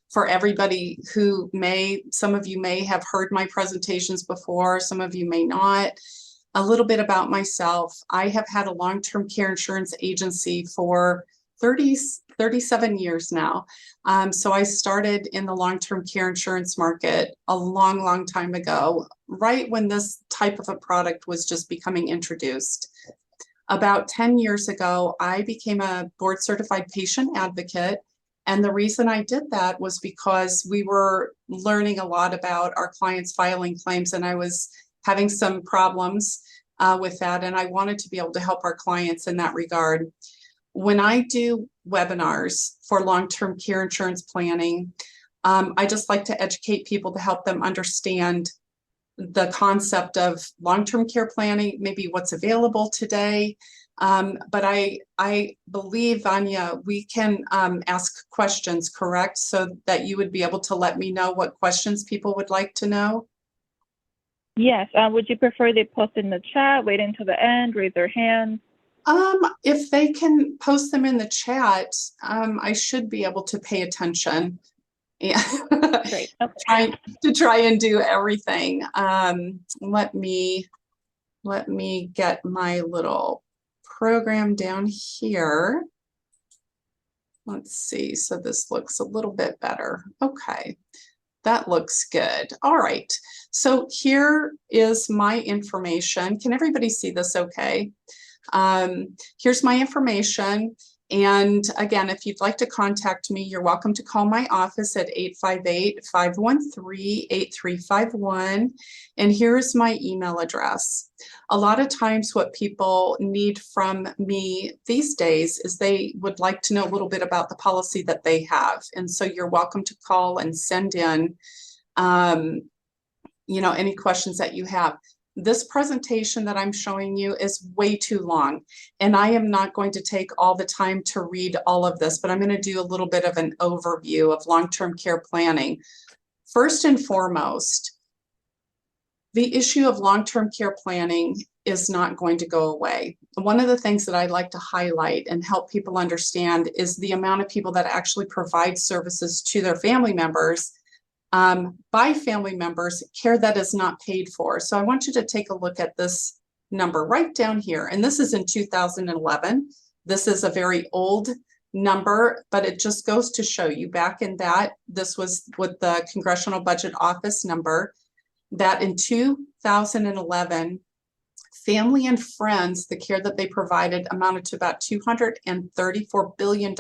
For everybody who some of you may have heard my presentations before, some of you may not. A little bit about myself. I have had a long-term care insurance agency for 37 years now. So I started in the long-term care insurance market a long time ago, right when this type of a product was just becoming introduced. About 10 years ago, I became a board certified patient advocate. And the reason I did that was because we were learning a lot about our clients filing claims, and I was having some problems with that. And I wanted to be able to help our clients in that regard. When I do webinars for long-term care insurance planning, I just like to educate people to help them understand the concept of long-term care planning, maybe what's available today. But I believe, Vanya, we can ask questions, correct? So that you would be able to let me know what questions people would like to know? Yes. Would you prefer they post in the chat, wait until the end, raise their hand? If they can post them in the chat, I should be able to pay attention. Yeah. Great. Okay. try and do everything. Let me get my little program down here. Let's see. So this looks a little bit better. Okay. That looks good. All right. So here is my information. Can everybody see this okay? Here's my information. And again, if you'd like to contact me, you're welcome to call my office at 858-513-8351. And here's my email address. A lot of times what people need from me these days is they would like to know a little bit about the policy that they have. And so you're welcome to call and send in, any questions that you have. This presentation that I'm showing you is way too long, and I am not going to take all the time to read all of this, but I'm going to do a little bit of an overview of long-term care planning. First and foremost, the issue of long-term care planning is not going to go away. One of the things that I'd like to highlight and help people understand is the amount of people that actually provide services to their family members by family members, care that is not paid for. So I want you to take a look at this number right down here. And this is in 2011. This is a very old number, but it just goes to show you back in that, this was with the Congressional Budget Office number, that in 2011, family and friends, the care that they provided amounted to about $234 billion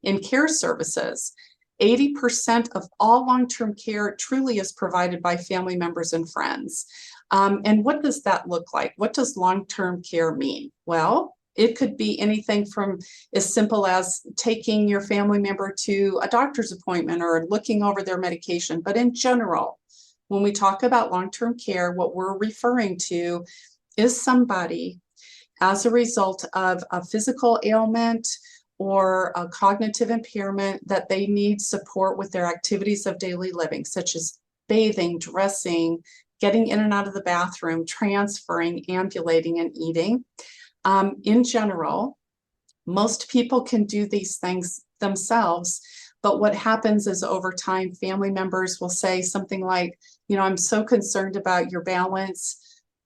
in care services. 80% of all long-term care truly is provided by family members and friends. And what does that look like? What does long-term care mean? Well, it could be anything from as simple as taking your family member to a doctor's appointment or looking over their medication. But in general, when we talk about long-term care, what we're referring to is somebody as a result of a physical ailment or a cognitive impairment that they need support with their activities of daily living, such as bathing, dressing, getting in and out of the bathroom, transferring, ambulating, and eating. In general, most people can do these things themselves, but what happens is over time, family members will say something like, I'm so concerned about your balance.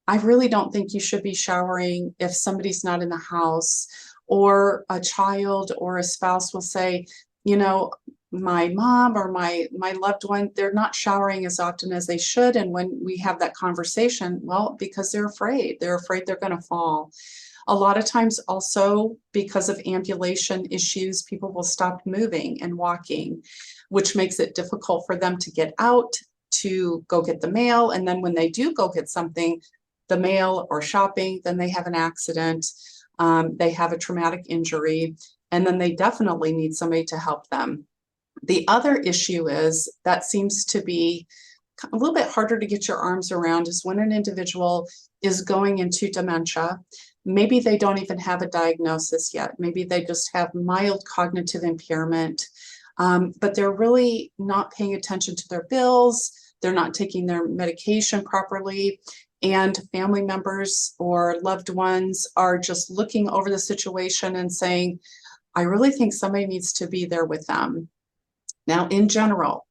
I really don't think you should be showering if somebody's not in the house. Or a child or a spouse will say, my mom or my loved one, they're not showering as often as they should. And when we have that conversation, well, because they're afraid they're going to fall. A lot of times also because of ambulation issues, people will stop moving and walking, which makes it difficult for them to get out to go get the mail. And then when they do go get something, the mail or shopping, then they have an accident. They have a traumatic injury, and then they definitely need somebody to help them. The other issue is that seems to be a little bit harder to get your arms around is when an individual is going into dementia. Maybe they don't even have a diagnosis yet. Maybe they just have mild cognitive impairment, but they're really not paying attention to their bills. They're not taking their medication properly. And family members or loved ones are just looking over the situation and saying, I really think somebody needs to be there with them. Now, in general,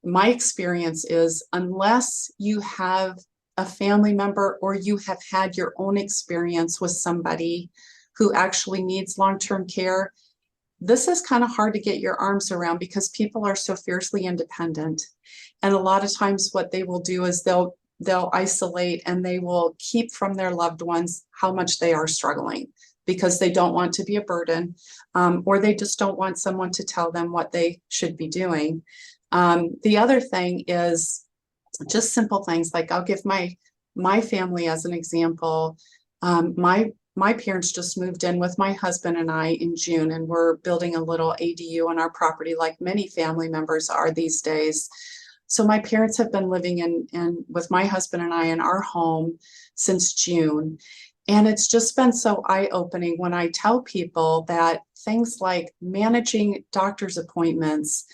my experience is unless you have a family member or you have had your own experience with somebody who actually needs long-term care, this is kind of hard to get your arms around because people are so fiercely independent. And a lot of times what they will do is they'll isolate and they will keep from their loved ones how much they are struggling because they don't want to be a burden, or they just don't want someone to tell them what they should be doing. The other thing is just simple things like I'll give my family as an example. My parents just moved in with my husband and I in June, and we're building a little ADU on our property like many family members are these days. So my parents have been living in with my husband and I in our home since June. And it's just been so eye-opening when I tell people that things like managing doctor's appointments,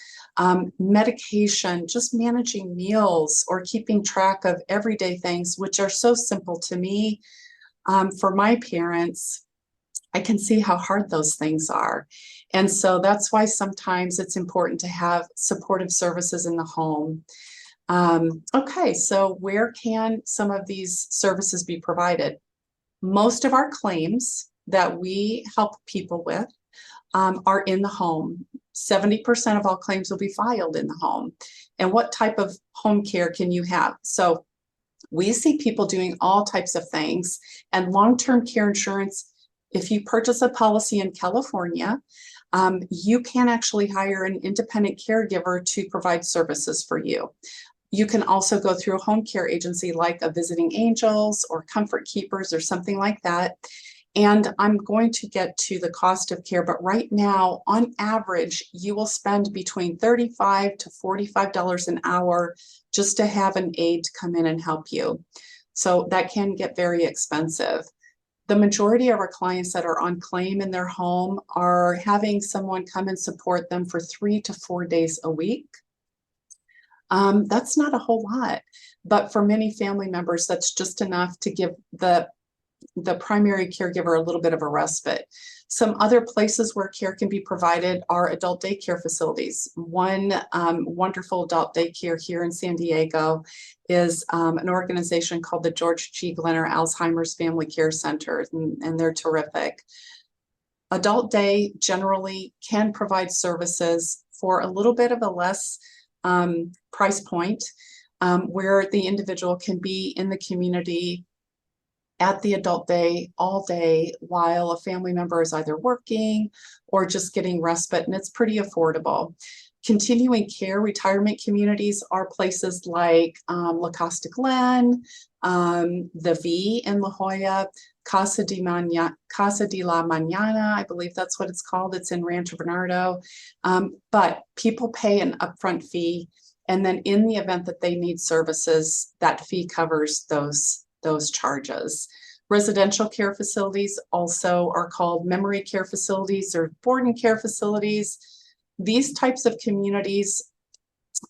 medication, just managing meals or keeping track of everyday things, which are so simple to me. For my parents, I can see how hard those things are. And so that's why sometimes it's important to have supportive services in the home. Okay, so where can some of these services be provided? Most of our claims that we help people with are in the home. 70% of all claims will be filed in the home. And what type of home care can you have? So we see people doing all types of things, and long-term care insurance, if you purchase a policy in California, you can actually hire an independent caregiver to provide services for you. You can also go through a home care agency like a Visiting Angels or Comfort Keepers or something like that. And I'm going to get to the cost of care, but right now, on average, you will spend between $35 to $45 an hour just to have an aide come in and help you. So that can get very expensive. The majority of our clients that are on claim in their home are having someone come and support them for 3 to 4 days a week. That's not a whole lot, but for many family members, that's just enough to give the primary caregiver a little bit of a respite. Some other places where care can be provided are adult daycare facilities. One wonderful adult daycare here in San Diego is an organization called the George G. Glenner Alzheimer's Family Care Center, and they're terrific. Adult day generally can provide services for a little bit of a less price point, where the individual can be in the community at the adult day all day while a family member is either working or just getting respite, and it's pretty affordable. Continuing care retirement communities are places like La Costa Glen, the V in La Jolla, Casa de la Mañana, I believe that's what it's called. It's in Rancho Bernardo. But people pay an upfront fee, and then in the event that they need services, that fee covers those charges. Residential care facilities also are called memory care facilities or board and care facilities. These types of communities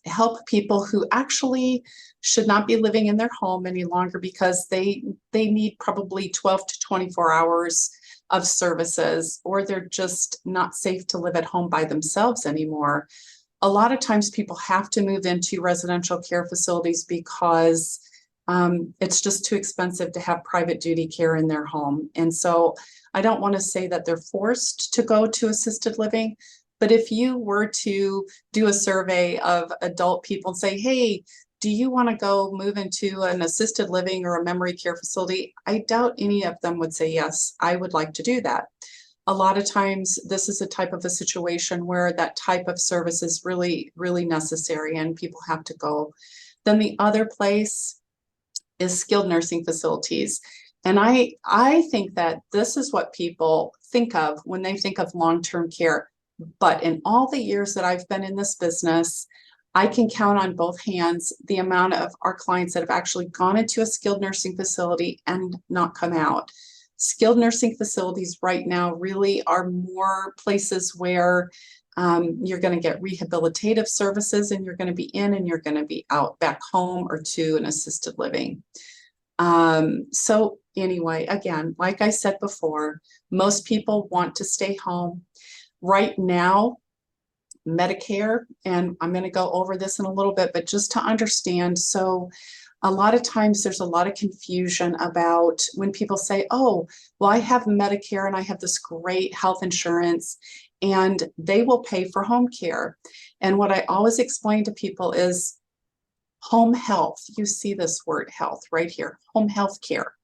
help people who actually should not be living in their home any longer because they need probably 12 to 24 hours of services, or they're just not safe to live at home by themselves anymore. A lot of times people have to move into residential care facilities because it's just too expensive to have private duty care in their home. And so I don't want to say that they're forced to go to assisted living, but if you were to do a survey of adult people and say, hey, do you want to go move into an assisted living or a memory care facility? I doubt any of them would say, yes, I would like to do that. A lot of times this is a type of a situation where that type of service is really, really necessary and people have to go. Then the other place is skilled nursing facilities. And I think that this is what people think of when they think of long-term care. But in all the years that I've been in this business, I can count on both hands the amount of our clients that have actually gone into a skilled nursing facility and not come out. Skilled nursing facilities right now really are more places where you're going to get rehabilitative services, and you're going to be in and you're going to be out back home or to an assisted living. So anyway, again, like I said before, most people want to stay home. Right now, Medicare, and I'm going to go over this in a little bit, but just to understand. So a lot of times there's a lot of confusion about when people say, oh, well, I have Medicare and I have this great health insurance and they will pay for home care. And what I always explain to people is home health. You see this word health right here. Home health care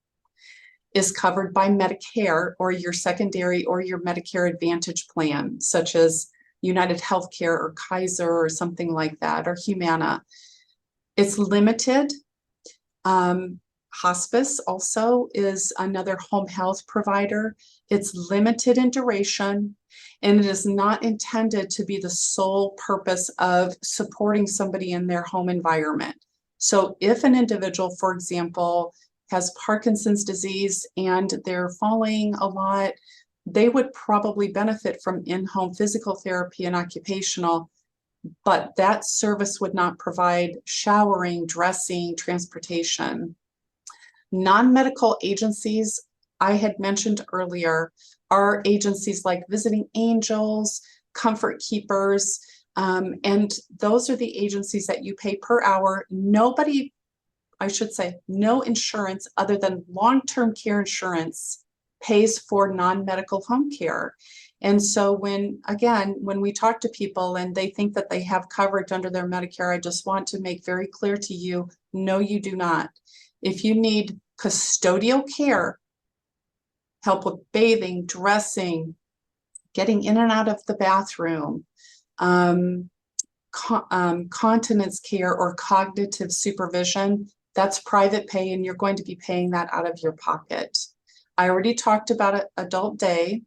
is covered by Medicare or your secondary or your Medicare Advantage plan, such as United Healthcare or Kaiser or something like that, or Humana. It's limited. Hospice also is another home health provider. It's limited in duration, and it is not intended to be the sole purpose of supporting somebody in their home environment. So if an individual, for example, has Parkinson's disease and they're falling a lot, they would probably benefit from in-home physical therapy and occupational, but that service would not provide showering, dressing, transportation. Non-medical agencies, I had mentioned earlier, are agencies like Visiting Angels, Comfort Keepers, and those are the agencies that you pay per hour. Nobody, I should say, no insurance other than long-term care insurance pays for non-medical home care. And so when we talk to people and they think that they have coverage under their Medicare, I just want to make very clear to you, no, you do not. If you need custodial care, help with bathing, dressing, getting in and out of the bathroom, continence care or cognitive supervision, that's private pay and you're going to be paying that out of your pocket. I already talked about adult day.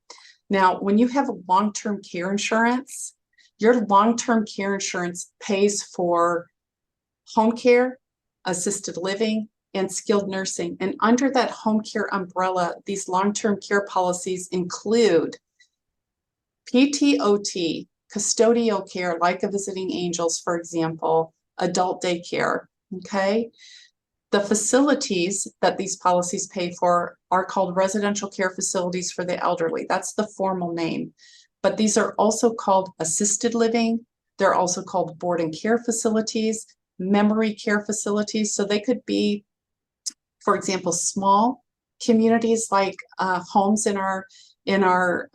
Now, when you have long-term care insurance, your long-term care insurance pays for home care, assisted living, and skilled nursing. And under that home care umbrella, these long-term care policies include PTOT, custodial care, like a Visiting Angels, for example, adult daycare, okay? The facilities that these policies pay for are called residential care facilities for the elderly. That's the formal name. But these are also called assisted living. They're also called board and care facilities, memory care facilities. So they could be, for example, small communities like homes in our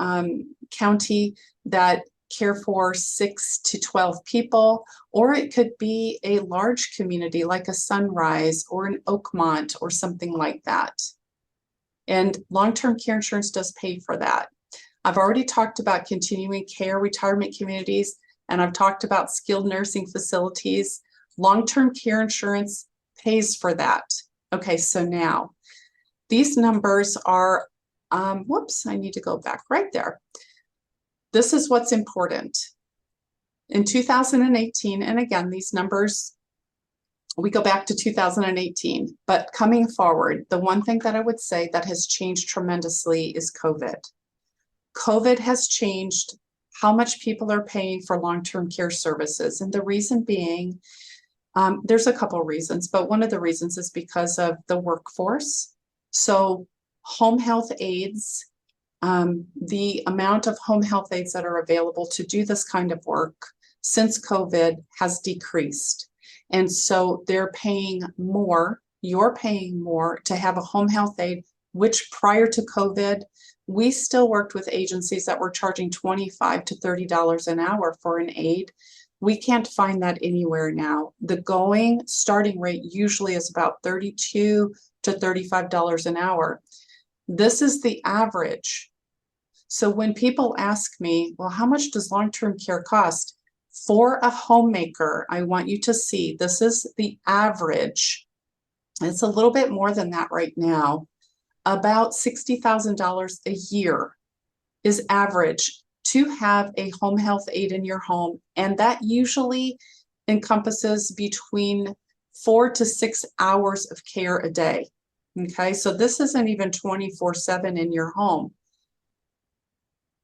county that care for 6 to 12 people, or it could be a large community like a Sunrise or an Oakmont or something like that. And long-term care insurance does pay for that. I've already talked about continuing care retirement communities, and I've talked about skilled nursing facilities. Long-term care insurance pays for that. Okay, so now these numbers are, whoops, I need to go back right there. This is what's important. In 2018, and again, these numbers, we go back to 2018, but coming forward, the one thing that I would say that has changed tremendously is COVID. COVID has changed how much people are paying for long-term care services. And the reason being, there's a couple of reasons, but one of the reasons is because of the workforce. So home health aides, the amount of home health aides that are available to do this kind of work since COVID has decreased. And so they're paying more, you're paying more to have a home health aide, which prior to COVID, we still worked with agencies that were charging $25 to $30 an hour for an aide. We can't find that anywhere now. The going starting rate usually is about $32 to $35 an hour. This is the average. So when people ask me, well, how much does long-term care cost? For a homemaker, I want you to see this is the average. It's a little bit more than that right now. About $60,000 a year is average to have a home health aide in your home. And that usually encompasses between 4 to 6 hours of care a day. Okay, so this isn't even 24/7 in your home.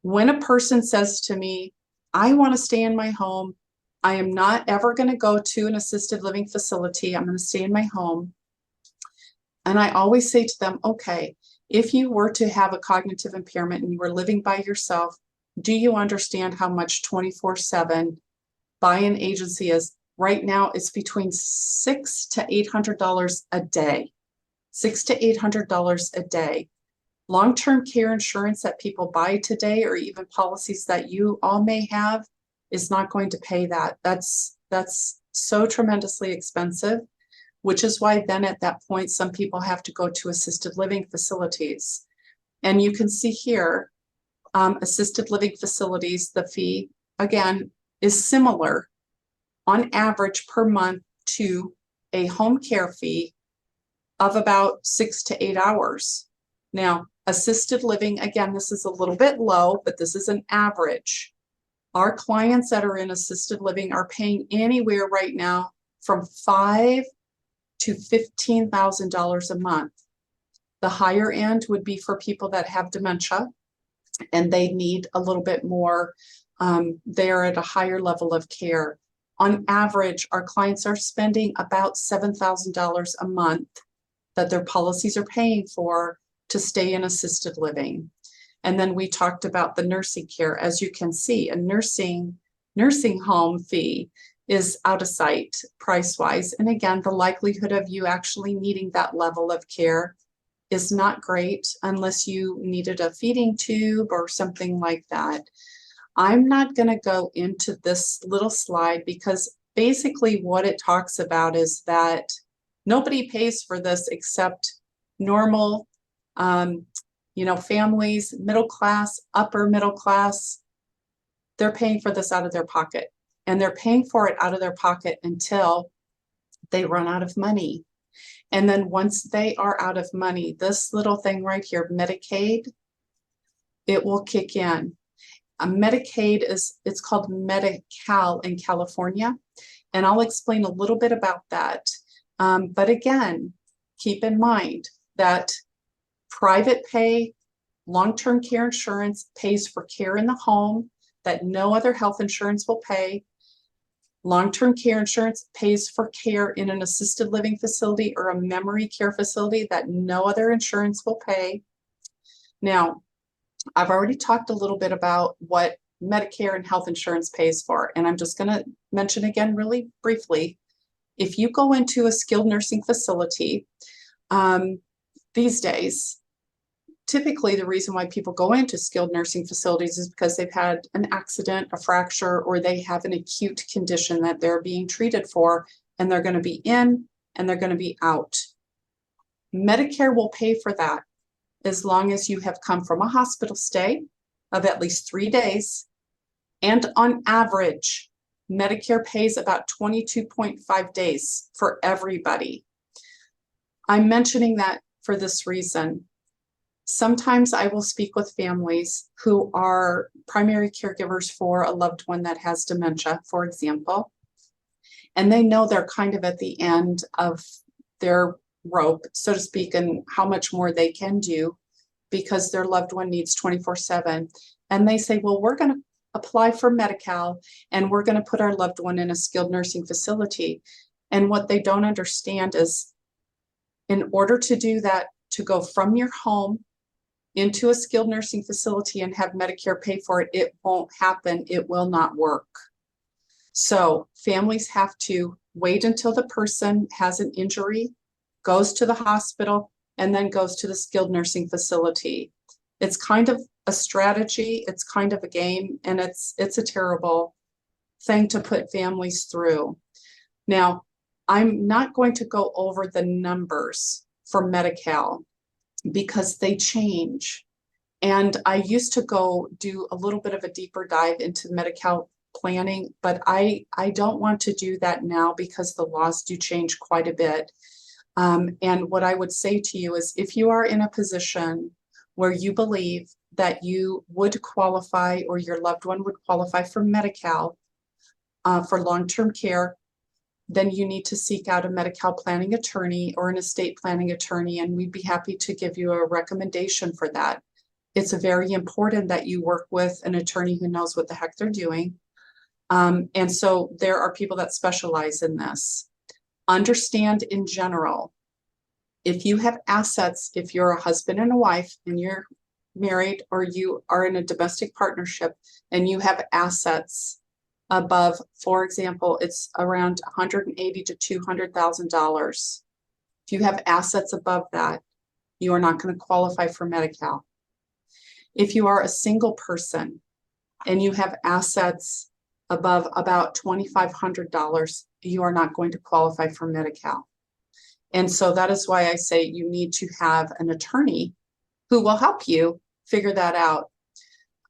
When a person says to me, I want to stay in my home, I am not ever going to go to an assisted living facility, I'm going to stay in my home. And I always say to them, okay, if you were to have a cognitive impairment and you were living by yourself, Do you understand how much 24/7 by an agency is? Right now, it's between $600 to $800 a day. $600 to $800 a day. Long-term care insurance that people buy today, or even policies that you all may have, is not going to pay that. That's so tremendously expensive, which is why then at that point, some people have to go to assisted living facilities. And you can see here, assisted living facilities, the fee, again, is similar on average per month to a home care fee of about 6 to 8 hours. Now, assisted living, again, this is a little bit low, but this is an average. Our clients that are in assisted living are paying anywhere right now from $5,000 to $15,000 a month. The higher end would be for people that have dementia and they need a little bit more. They're at a higher level of care. On average, our clients are spending about $7,000 a month that their policies are paying for to stay in assisted living. And then we talked about the nursing care. As you can see, a nursing home fee is out of sight price-wise. And again, the likelihood of you actually needing that level of care is not great unless you needed a feeding tube or something like that. I'm not going to go into this little slide because basically what it talks about is that nobody pays for this except normal, families, middle class, upper middle class. They're paying for this out of their pocket, and they're paying for it out of their pocket until they run out of money. And then once they are out of money, this little thing right here, Medicaid, it will kick in. Medicaid it's called Medi-Cal in California, and I'll explain a little bit about that. But again, keep in mind that private pay, long-term care insurance pays for care in the home that no other health insurance will pay. Long-term care insurance pays for care in an assisted living facility or a memory care facility that no other insurance will pay. Now, I've already talked a little bit about what Medicare and health insurance pays for, and I'm just going to mention again really briefly. If you go into a skilled nursing facility these days, typically the reason why people go into skilled nursing facilities is because they've had an accident, a fracture, or they have an acute condition that they're being treated for, and they're going to be in and they're going to be out. Medicare will pay for that as long as you have come from a hospital stay of at least 3 days. And on average, Medicare pays about 22.5 days for everybody. I'm mentioning that for this reason. Sometimes I will speak with families who are primary caregivers for a loved one that has dementia, for example, and they know they're kind of at the end of their rope, so to speak, and how much more they can do because their loved one needs 24/7. And they say, well, we're going to apply for Medi-Cal and we're going to put our loved one in a skilled nursing facility. And what they don't understand is in order to do that, to go from your home into a skilled nursing facility and have Medicare pay for it, it won't happen. It will not work. So families have to wait until the person has an injury, goes to the hospital, and then goes to the skilled nursing facility. It's kind of a strategy, it's kind of a game, and it's a terrible thing to put families through. Now, I'm not going to go over the numbers for Medi-Cal because they change. And I used to go do a little bit of a deeper dive into Medi-Cal planning, but I don't want to do that now because the laws do change quite a bit. And what I would say to you is if you are in a position where you believe that you would qualify or your loved one would qualify for Medi-Cal for long-term care, then you need to seek out a Medi-Cal planning attorney or an estate planning attorney, and we'd be happy to give you a recommendation for that. It's very important that you work with an attorney who knows what the heck they're doing. And so there are people that specialize in this. Understand in general, if you have assets, if you're a husband and a wife and you're married or you are in a domestic partnership and you have assets above, for example, it's around $180,000 to $200,000. If you have assets above that, you are not going to qualify for Medi-Cal. If you are a single person and you have assets above about $2,500, you are not going to qualify for Medi-Cal. And so that is why I say you need to have an attorney who will help you figure that out.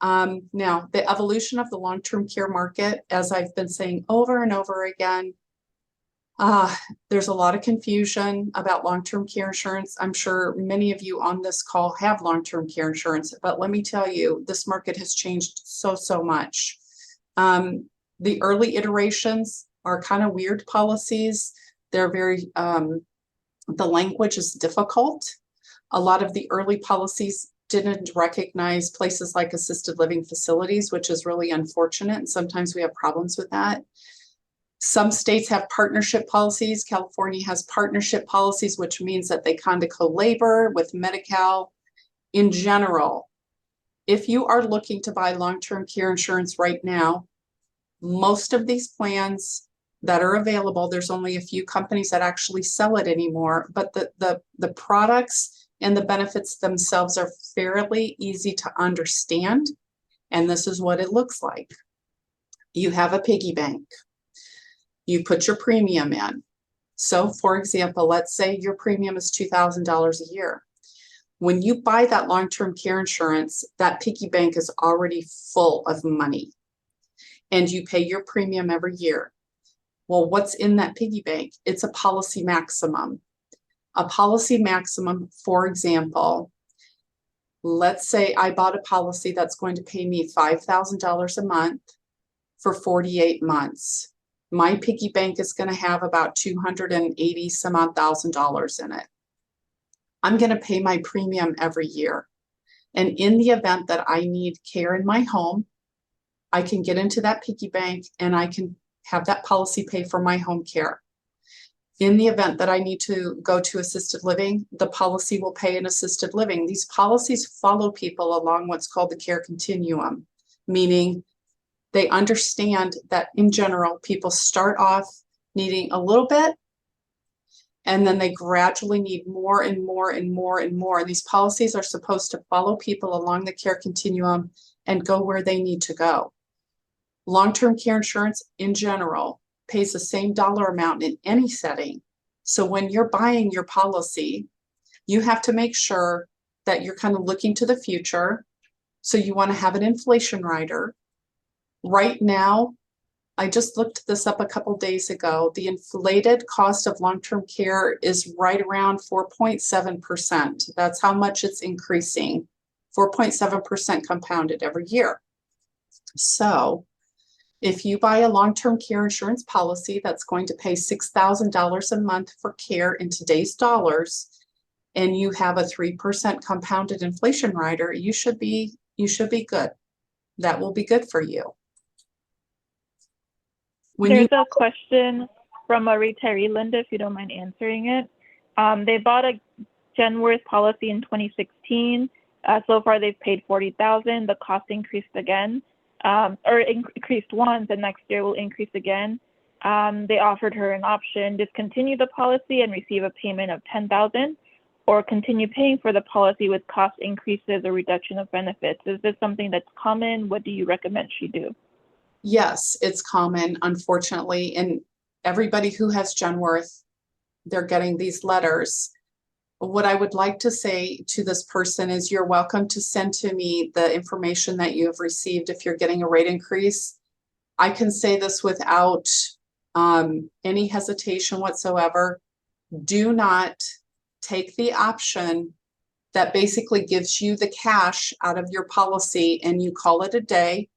Now, the evolution of the long-term care market, as I've been saying over and over again, there's a lot of confusion about long-term care insurance. I'm sure many of you on this call have long-term care insurance, but let me tell you, this market has changed so much. The early iterations are kind of weird policies. They're very, the language is difficult. A lot of the early policies didn't recognize places like assisted living facilities, which is really unfortunate. And sometimes we have problems with that. Some states have partnership policies. California has partnership policies, which means that they kind of co-labor with Medi-Cal. In general, if you are looking to buy long-term care insurance right now, most of these plans that are available, there's only a few companies that actually sell it anymore, but the products and the benefits themselves are fairly easy to understand. And this is what it looks like. You have a piggy bank. You put your premium in. So for example, let's say your premium is $2,000 a year. When you buy that long-term care insurance, that piggy bank is already full of money and you pay your premium every year. Well, what's in that piggy bank? It's a policy maximum. A policy maximum, for example, let's say I bought a policy that's going to pay me $5,000 a month for 48 months. My piggy bank is going to have about $280 some odd thousand in it. I'm going to pay my premium every year. And in the event that I need care in my home, I can get into that piggy bank and I can have that policy pay for my home care. In the event that I need to go to assisted living, the policy will pay in assisted living. These policies follow people along what's called the care continuum, meaning they understand that in general, people start off needing a little bit, and then they gradually need more and more and more and more. And these policies are supposed to follow people along the care continuum and go where they need to go. Long-term care insurance in general pays the same dollar amount in any setting. So when you're buying your policy, you have to make sure that you're kind of looking to the future. So you want to have an inflation rider. Right now, I just looked this up a couple days ago. The inflated cost of long-term care is right around 4.7%. That's how much it's increasing, 4.7% compounded every year. So if you buy a long-term care insurance policy that's going to pay $6,000 a month for care in today's dollars, and you have a 3% compounded inflation rider, you should be good. That will be good for you. There's a question from a retiree, Linda, if you don't mind answering it. They bought a Genworth policy in 2016. So far, they've paid $40,000. The cost increased again. Increased once, and next year will increase again. They offered her an option: discontinue the policy and receive a payment of $10,000, or continue paying for the policy with cost increases or reduction of benefits. Is this something that's common? What do you recommend she do? Yes, it's common, unfortunately, and everybody who has Genworth, they're getting these letters. What I would like to say to this person is you're welcome to send to me the information that you have received if you're getting a rate increase. I can say this without any hesitation whatsoever. Do not take the option that basically gives you the cash out of your policy and you call it a day,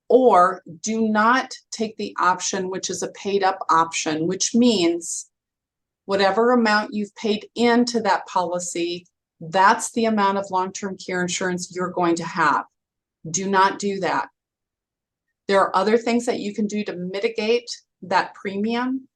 or do not take the option which is a paid up option, which means whatever amount you've paid into that policy, that's the amount of long-term care insurance you're going to have. Do not do that. There are other things that you can do to mitigate that premium.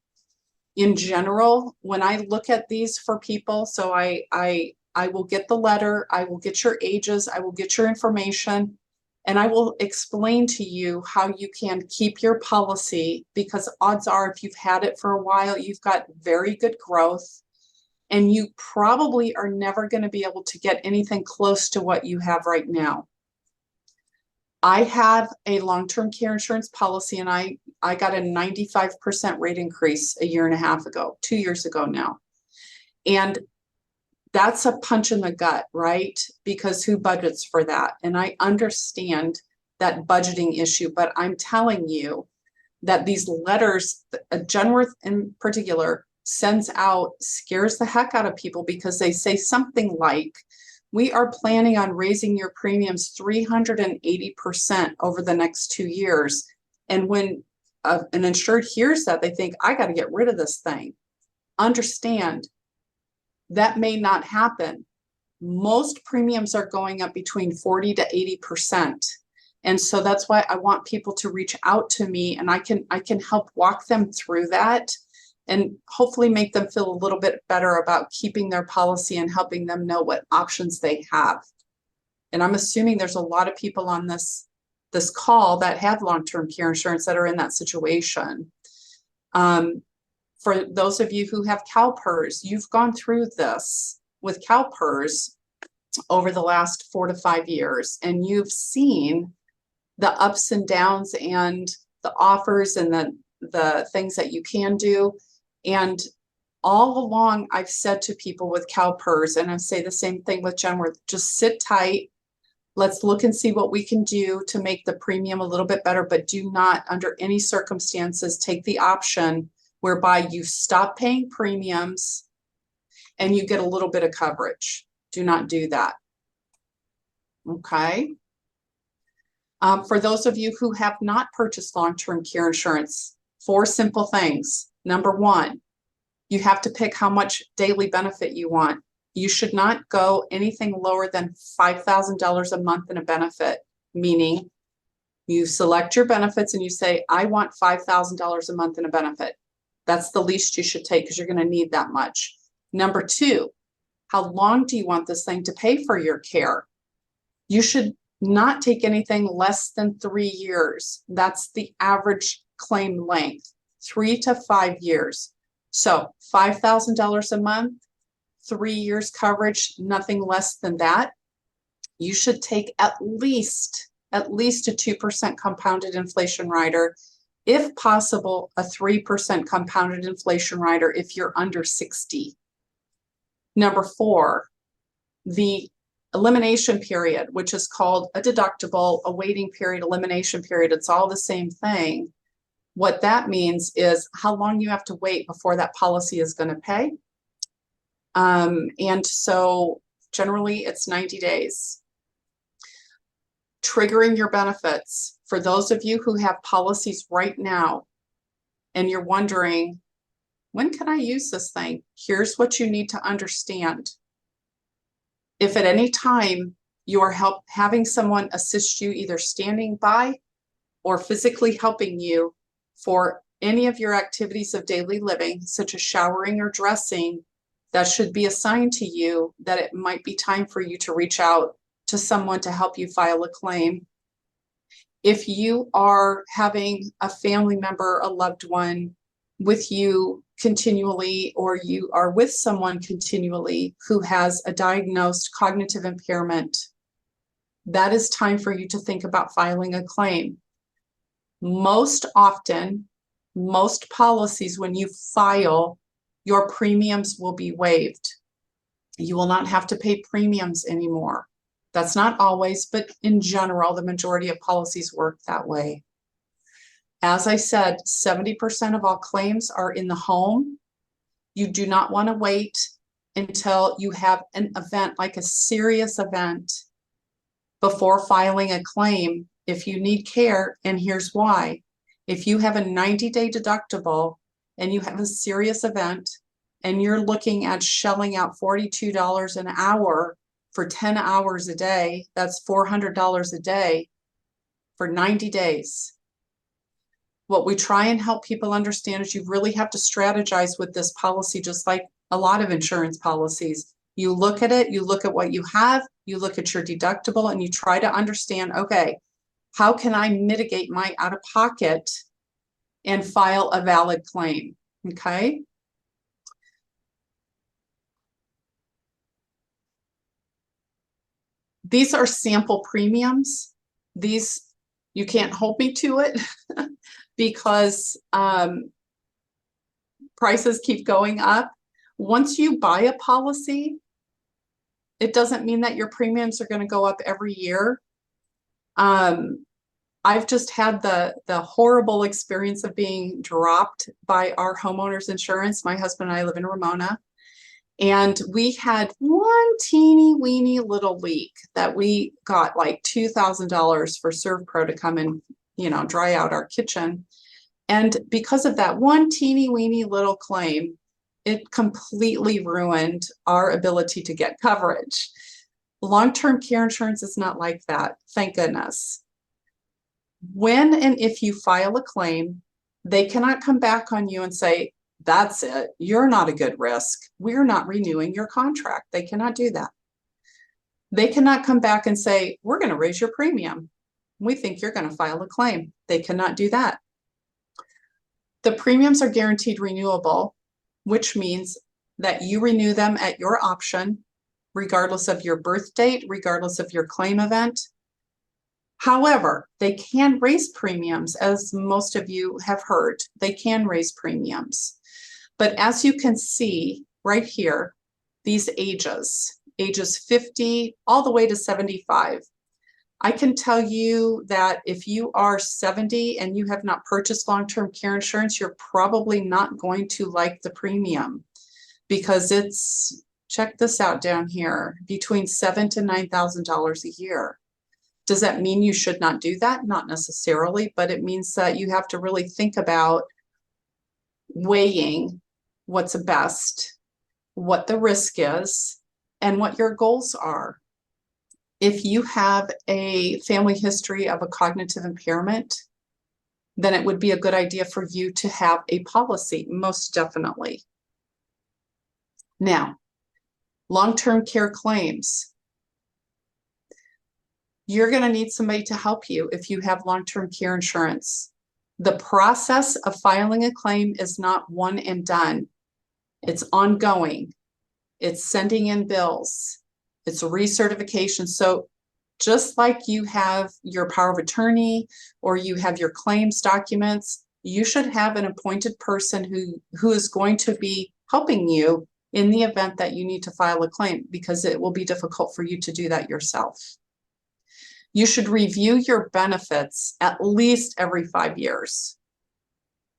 In general, when I look at these for people, so I I will get the letter, I will get your ages, I will get your information, and I will explain to you how you can keep your policy, because odds are if you've had it for a while, you've got very good growth, and you probably are never going to be able to get anything close to what you have right now. I have a long-term care insurance policy, and I got a 95% rate increase a year and a half ago, 2 years ago now. And that's a punch in the gut, right? Because who budgets for that? And I understand that budgeting issue, but I'm telling you that these letters, Genworth in particular, sends out, scares the heck out of people, because they say something like, we are planning on raising your premiums 380% over the next 2 years. And when an insured hears that, they think, I got to get rid of this thing. Understand, that may not happen. Most premiums are going up between 40 to 80%. And so that's why I want people to reach out to me, and I can help walk them through that and hopefully make them feel a little bit better about keeping their policy and helping them know what options they have. And I'm assuming there's a lot of people on this call that have long-term care insurance that are in that situation. For those of you who have CalPERS, you've gone through this with CalPERS over the last 4 to 5 years, and you've seen the ups and downs and the offers and the things that you can do. And all along, I've said to people with CalPERS, and I say the same thing with Genworth, just sit tight. Let's look and see what we can do to make the premium a little bit better, but do not, under any circumstances, take the option whereby you stop paying premiums and you get a little bit of coverage. Do not do that. Okay. For those of you who have not purchased long-term care insurance, 4 simple things. Number 1, you have to pick how much daily benefit you want. You should not go anything lower than $5,000 a month in a benefit, meaning you select your benefits and you say, I want $5,000 a month in a benefit. That's the least you should take, because you're going to need that much. Number 2, how long do you want this thing to pay for your care? You should not take anything less than 3 years. That's the average claim length, 3 to 5 years. So $5,000 a month, 3 years coverage, nothing less than that. You should take at least a 2% compounded inflation rider. If possible, a 3% compounded inflation rider if you're under 60. Number 4, the elimination period, which is called a deductible, a waiting period, elimination period. It's all the same thing. What that means is how long you have to wait before that policy is going to pay. And so generally it's 90 days. Triggering your benefits. For those of you who have policies right now and you're wondering, when can I use this thing? Here's what you need to understand. If at any time you are having someone assist you, either standing by or physically helping you for any of your activities of daily living, such as showering or dressing, that should be assigned to you, that it might be time for you to reach out to someone to help you file a claim. If you are having a family member, a loved one with you continually, or you are with someone continually who has a diagnosed cognitive impairment, that is time for you to think about filing a claim. Most often, most policies, when you file, your premiums will be waived. You will not have to pay premiums anymore. That's not always, but in general, the majority of policies work that way. As I said, 70% of all claims are in the home. You do not want to wait until you have an event, like a serious event, before filing a claim if you need care, and here's why. If you have a 90-day deductible and you have a serious event and you're looking at shelling out $42 an hour for 10 hours a day, that's $400 a day for 90 days. What we try and help people understand is you really have to strategize with this policy, just like a lot of insurance policies. You look at it, you look at what you have, you look at your deductible, and you try to understand, okay, how can I mitigate my out-of-pocket and file a valid claim? Okay. These are sample premiums. These, you can't hold me to it because prices keep going up. Once you buy a policy, it doesn't mean that your premiums are going to go up every year. I've just had the horrible experience of being dropped by our homeowners insurance. My husband and I live in Ramona, and we had one teeny weeny little leak that we got like $2,000 for ServPro to come and, dry out our kitchen. And because of that one teeny weeny little claim, it completely ruined our ability to get coverage. Long-term care insurance is not like that, thank goodness. When and if you file a claim, they cannot come back on you and say, that's it, you're not a good risk, we're not renewing your contract. They cannot do that. They cannot come back and say, we're going to raise your premium, we think you're going to file a claim. They cannot do that. The premiums are guaranteed renewable, which means that you renew them at your option, regardless of your birth date, regardless of your claim event. However, they can raise premiums, as most of you have heard. They can raise premiums. But as you can see right here, these ages 50 all the way to 75. I can tell you that if you are 70 and you have not purchased long-term care insurance, you're probably not going to like the premium, because it's, check this out down here, between $7,000 to $9,000 a year. Does that mean you should not do that? Not necessarily, but it means that you have to really think about weighing what's best, what the risk is, and what your goals are. If you have a family history of a cognitive impairment, then it would be a good idea for you to have a policy, most definitely. Now, long-term care claims. You're going to need somebody to help you if you have long-term care insurance. The process of filing a claim is not one and done. It's ongoing. It's sending in bills. It's a recertification. So just like you have your power of attorney or you have your claims documents, you should have an appointed person who is going to be helping you in the event that you need to file a claim, because it will be difficult for you to do that yourself. You should review your benefits at least every 5 years.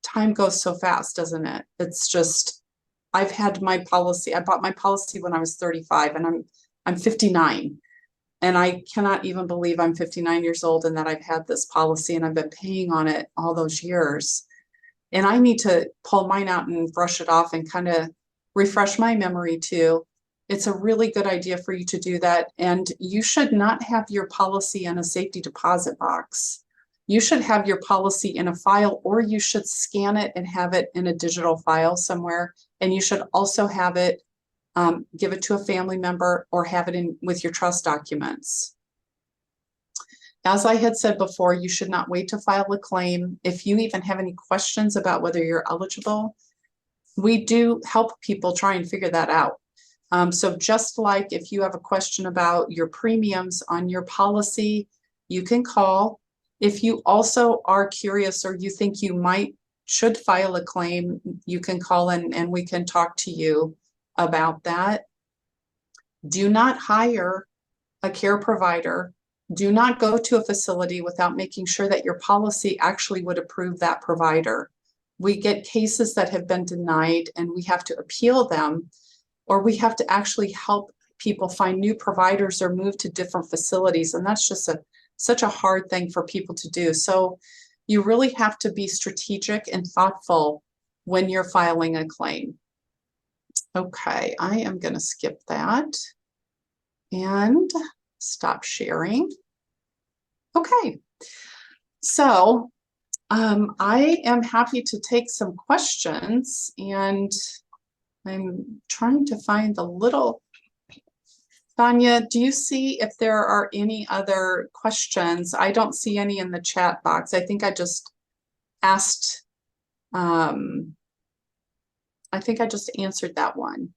Time goes so fast, doesn't it? It's just, I've had my policy, I bought my policy when I was 35 and I'm 59. And I cannot even believe I'm 59 years old and that I've had this policy and I've been paying on it all those years. And I need to pull mine out and brush it off and kind of refresh my memory too. It's a really good idea for you to do that. And you should not have your policy in a safety deposit box. You should have your policy in a file, or you should scan it and have it in a digital file somewhere. And you should also have it, give it to a family member or have it in with your trust documents. As I had said before, you should not wait to file a claim. If you even have any questions about whether you're eligible, we do help people try and figure that out. So just like if you have a question about your premiums on your policy, you can call. If you also are curious or you think you should file a claim, you can call in and we can talk to you about that. Do not hire a care provider. Do not go to a facility without making sure that your policy actually would approve that provider. We get cases that have been denied and we have to appeal them, or we have to actually help people find new providers or move to different facilities. And that's just such a hard thing for people to do. So you really have to be strategic and thoughtful when you're filing a claim. Okay, I am going to skip that and stop sharing. Okay, so I am happy to take some questions, and I'm trying to find the little Tanya, do you see if there are any other questions? I don't see any in the chat box. I think I just asked, I think I just answered that one.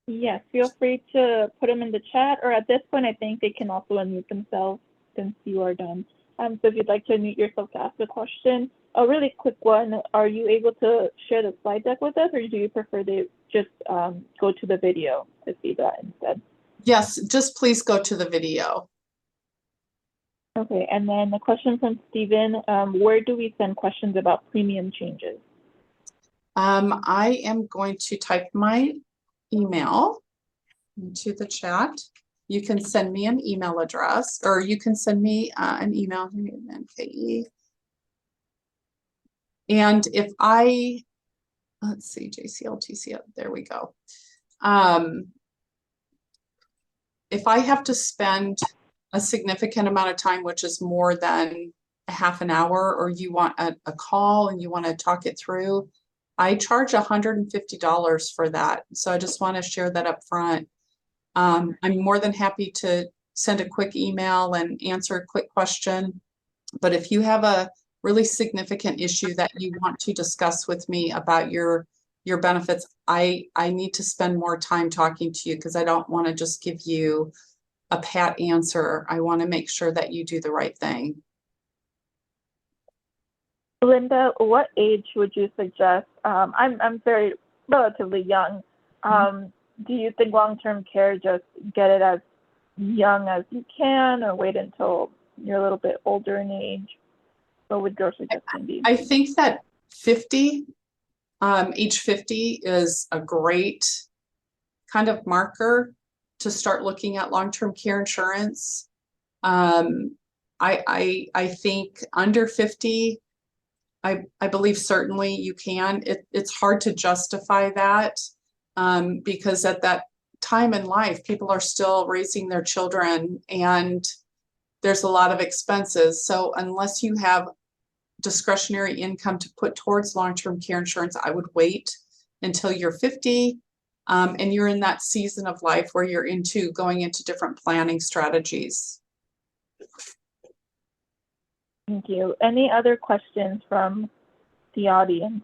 Yes, feel free to put them in the chat, or at this point, I think they can also unmute themselves since you are done. So if you'd like to unmute yourself to ask a question, a really quick one, are you able to share the slide deck with us, or do you prefer to just go to the video to see that instead? Yes, just please go to the video. Okay, and then the question from Stephen, where do we send questions about premium changes? I am going to type my email into the chat. You can send me an email address, or you can send me an email, NKE. And if I, let's see, JCL, TCL, there we go. If I have to spend a significant amount of time, which is more than a half an hour, or you want a call and you want to talk it through, I charge $150 for that. So I just want to share that up front. I'm more than happy to send a quick email and answer a quick question. But if you have a really significant issue that you want to discuss with me about your benefits, I need to spend more time talking to you, because I don't want to just give you a pat answer. I want to make sure that you do the right thing. Linda, what age would you suggest? I'm very relatively young. Do you think long-term care, just get it as young as you can, or wait until you're a little bit older in age? What would your suggestion be? I think that 50, age 50 is a great kind of marker to start looking at long-term care insurance. I think under 50, I believe certainly you can. It's hard to justify that because at that time in life, people are still raising their children and there's a lot of expenses. So unless you have discretionary income to put towards long-term care insurance, I would wait until you're 50 and you're in that season of life where you're going into different planning strategies. Thank you. Any other questions from the audience?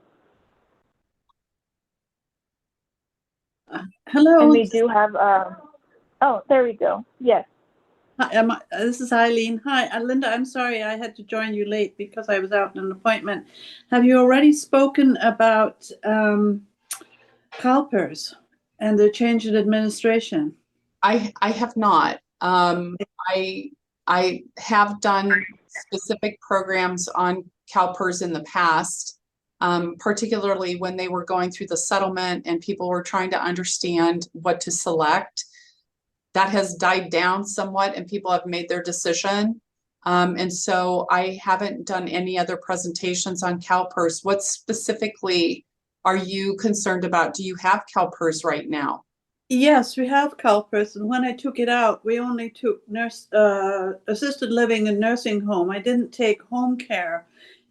Hello. And we do have, oh, there we go. Yes. Hi, this is Eileen. Hi, Linda, I'm sorry I had to join you late because I was out on an appointment. Have you already spoken about CalPERS and the change in administration? I have not. I have done specific programs on CalPERS in the past, particularly when they were going through the settlement and people were trying to understand what to select. That has died down somewhat and people have made their decision. And so I haven't done any other presentations on CalPERS. What specifically are you concerned about? Do you have CalPERS right now? Yes, we have CalPERS, and when I took it out, we only took assisted living and nursing home. I didn't take home care.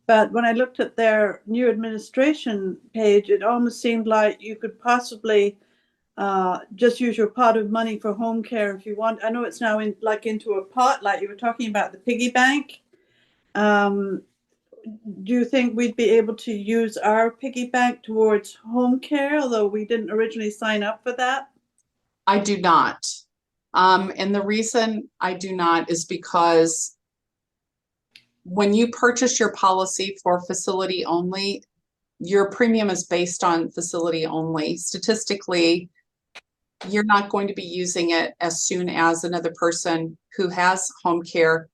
But when I looked at their new administration page, it almost seemed like you could possibly just use your pot of money for home care if you want. I know it's now into a pot, like you were talking about the piggy bank. Do you think we'd be able to use our piggy bank towards home care, although we didn't originally sign up for that? I do not. And the reason I do not is because when you purchase your policy for facility only, your premium is based on facility only. Statistically, you're not going to be using it as soon as another person who has home care,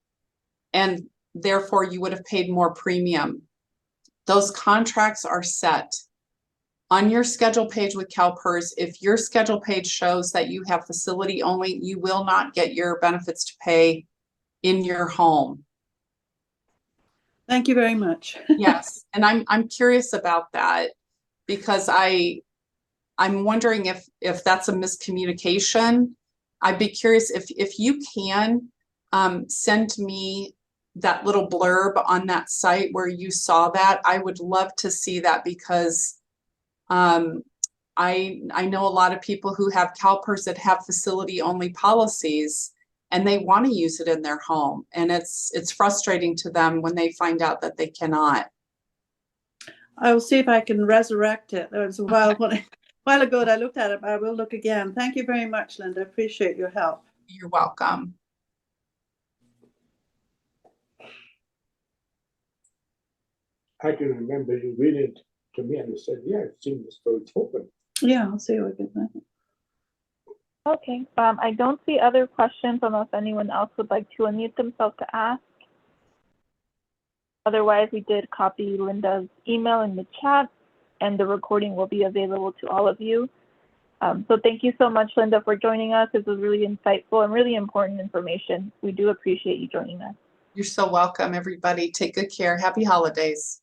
and therefore you would have paid more premium. Those contracts are set on your schedule page with CalPERS. If your schedule page shows that you have facility only, you will not get your benefits to pay in your home. Thank you very much. Yes, and I'm curious about that because I'm wondering if that's a miscommunication. I'd be curious if you can send me that little blurb on that site where you saw that. I would love to see that because I I know a lot of people who have CalPERS that have facility only policies and they want to use it in their home. And it's frustrating to them when they find out that they cannot. I will see if I can resurrect it. There was a while ago that I looked at it, but I will look again. Thank you very much, Linda. Appreciate your help. You're welcome. I can remember you read it to me and you said, yeah, I've seen this, so it's open. Yeah, I'll see what I can find. Okay, I don't see other questions unless anyone else would like to unmute themselves to ask. Otherwise, we did copy Linda's email in the chat, and the recording will be available to all of you. So thank you so much, Linda, for joining us. This was really insightful and really important information. We do appreciate you joining us. You're so welcome, everybody. Take good care. Happy holidays.